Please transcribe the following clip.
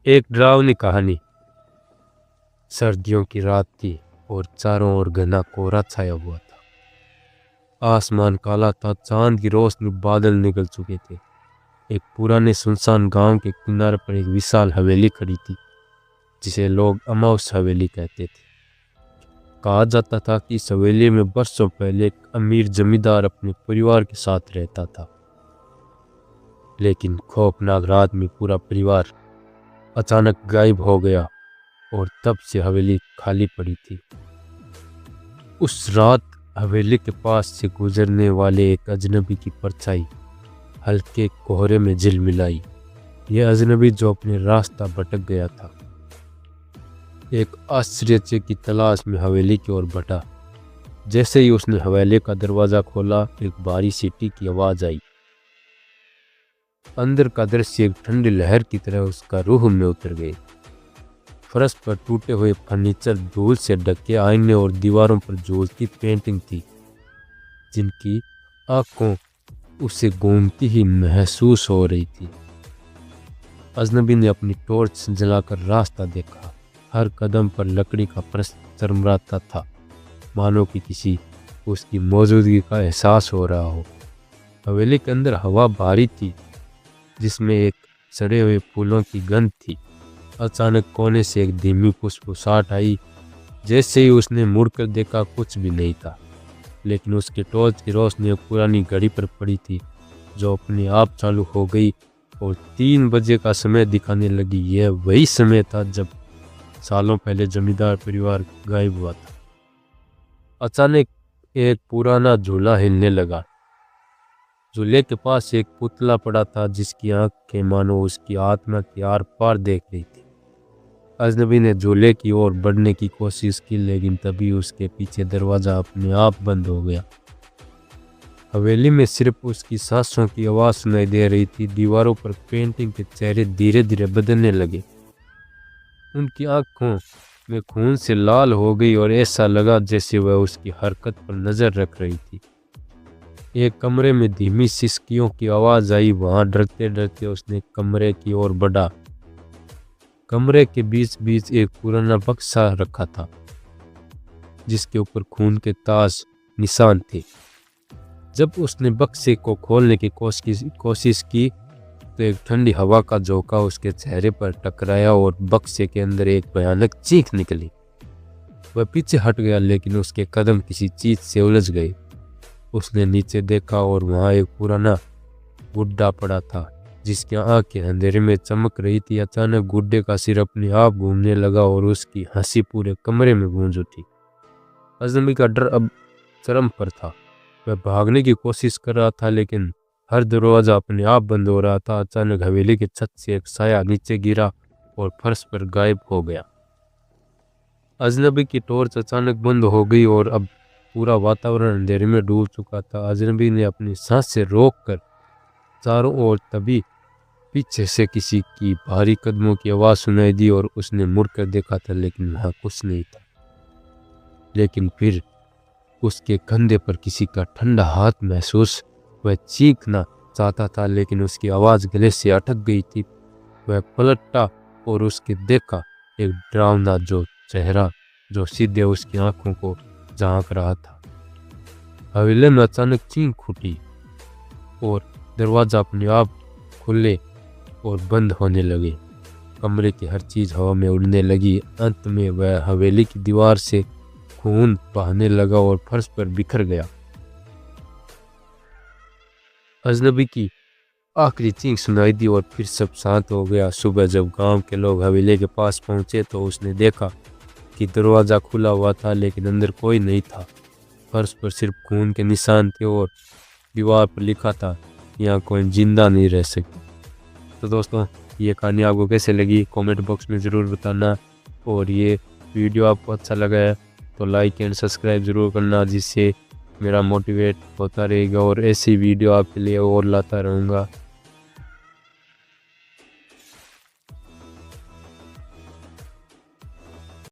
एक डरावनी कहानी। सर्दियों की रात थी और चारों ओर घना कोहरा छाया हुआ था। आसमान काला था, चांद की रोशनी बादल निकल चुके थे। एक पुराने सुनसान गांव के किनारे पर एक विशाल हवेली खड़ी थी, जिसे लोग अमाउस हवेली कहते थे। कहा जाता था कि इस हवेली में बरसों पहले एक अमीर जमींदार अपने परिवार के साथ रहता था। लेकिन खौफनाक रात में पूरा परिवार अचानक गायब हो गया और तब से हवेली खाली पड़ी थी। उस रात हवेली के पास से गुजरने वाले एक अजनबी की परछाई हल्के कोहरे में झिलमिलाई। यह अजनबी जो अपने रास्ता भटक गया था, एक आश्चर्य की तलाश में हवेली की ओर बढ़ा। जैसे ही उसने हवेली का दरवाजा खोला, एक भारी सीटी की आवाज आई। अंदर का दृश्य एक ठंडी लहर की तरह उसका रूह में उतर गई। फर्श पर टूटे हुए फर्नीचर, धूल से ढके आईने और दीवारों पर झूलती पेंटिंग थी, जिनकी आंखों उसे घूमती ही महसूस हो रही थी। अजनबी ने अपनी टॉर्च जलाकर रास्ता देखा। हर कदम पर लकड़ी का फर्श चरमराता था, मानो कि किसी उसकी मौजूदगी का एहसास हो रहा हो। हवेली के अंदर हवा भारी थी, जिसमें एक सड़े हुए फूलों की गंध थी। अचानक कोने से एक धीमी फुसफुसाहट आई। जैसे ही उसने मुड़कर देखा, कुछ भी नहीं था, लेकिन उसके टॉर्च की रोशनी एक पुरानी घड़ी पर पड़ी थी, जो अपने आप चालू हो गई और 3 बजे का समय दिखाने लगी। यह वही समय था जब सालों पहले जमींदार परिवार गायब हुआ था। अचानक एक पुराना झूला हिलने लगा। झूले के पास एक पुतला पड़ा था, जिसकी आंखें मानो उसकी आत्मा की आर पार देख रही थी। अजनबी ने झूले की ओर बढ़ने की कोशिश की, लेकिन तभी उसके पीछे दरवाजा अपने आप बंद हो गया। हवेली में सिर्फ उसकी सांसों की आवाज सुनाई दे रही थी। दीवारों पर पेंटिंग के चेहरे धीरे धीरे बदलने लगे। उनकी आंखों में खून से लाल हो गई और ऐसा लगा जैसे वह उसकी हरकत पर नजर रख रही थी। एक कमरे में धीमी सिसकियों की आवाज आई। वहां डरते डरते उसने कमरे की ओर बढ़ा। कमरे के बीच बीच एक पुराना बक्सा रखा था, जिसके ऊपर खून के ताज निशान थे। जब उसने बक्से को खोलने की कोशिश की, तो एक ठंडी हवा का झोंका उसके चेहरे पर टकराया और बक्से के अंदर एक भयानक चीख निकली। वह पीछे हट गया, लेकिन उसके कदम किसी चीज से उलझ गए। उसने नीचे देखा और वहां एक पुराना गुड्डा पड़ा था, जिसकी आंखें अंधेरे में चमक रही थी। अचानक गुड्डे का सिर अपने आप घूमने लगा और उसकी हंसी पूरे कमरे में गूंज उठी। अजनबी का डर अब चरम पर था। वह भागने की कोशिश कर रहा था, लेकिन हर दरवाजा अपने आप बंद हो रहा था। अचानक हवेली की छत से एक साया नीचे गिरा और फर्श पर गायब हो गया। अजनबी की टॉर्च अचानक बंद हो गई और अब पूरा वातावरण अंधेरे में डूब चुका था। अजनबी ने अपनी सांस से रोककर चारों ओर, तभी पीछे से किसी की भारी कदमों की आवाज सुनाई दी और उसने मुड़कर देखा था, लेकिन वहां कुछ नहीं था। लेकिन फिर उसके कंधे पर किसी का ठंडा हाथ महसूस। वह चीखना चाहता था, लेकिन उसकी आवाज गले से अटक गई थी। वह पलटा और उसके देखा एक डरावना चेहरा जो सीधे उसकी आंखों को झांक रहा था। हवेली में अचानक चीख उठी और दरवाजा अपने आप खुले और बंद होने लगे। कमरे की हर चीज हवा में उड़ने लगी। अंत में वह हवेली की दीवार से खून बहने लगा और फर्श पर बिखर गया। अजनबी की आखिरी चीख सुनाई दी और फिर सब शांत हो गया। सुबह जब गांव के लोग हवेली के पास पहुंचे, तो उसने देखा कि दरवाजा खुला हुआ था, लेकिन अंदर कोई नहीं था। फर्श पर सिर्फ खून के निशान थे और दीवार पर लिखा था, यहाँ कोई जिंदा नहीं रह सकता। तो दोस्तों, ये कहानी आपको कैसे लगी कमेंट बॉक्स में ज़रूर बताना। और ये वीडियो आपको अच्छा लगा है तो लाइक एंड सब्सक्राइब ज़रूर करना, जिससे मेरा मोटिवेट होता रहेगा और ऐसी वीडियो आपके लिए और लाता रहूँगा।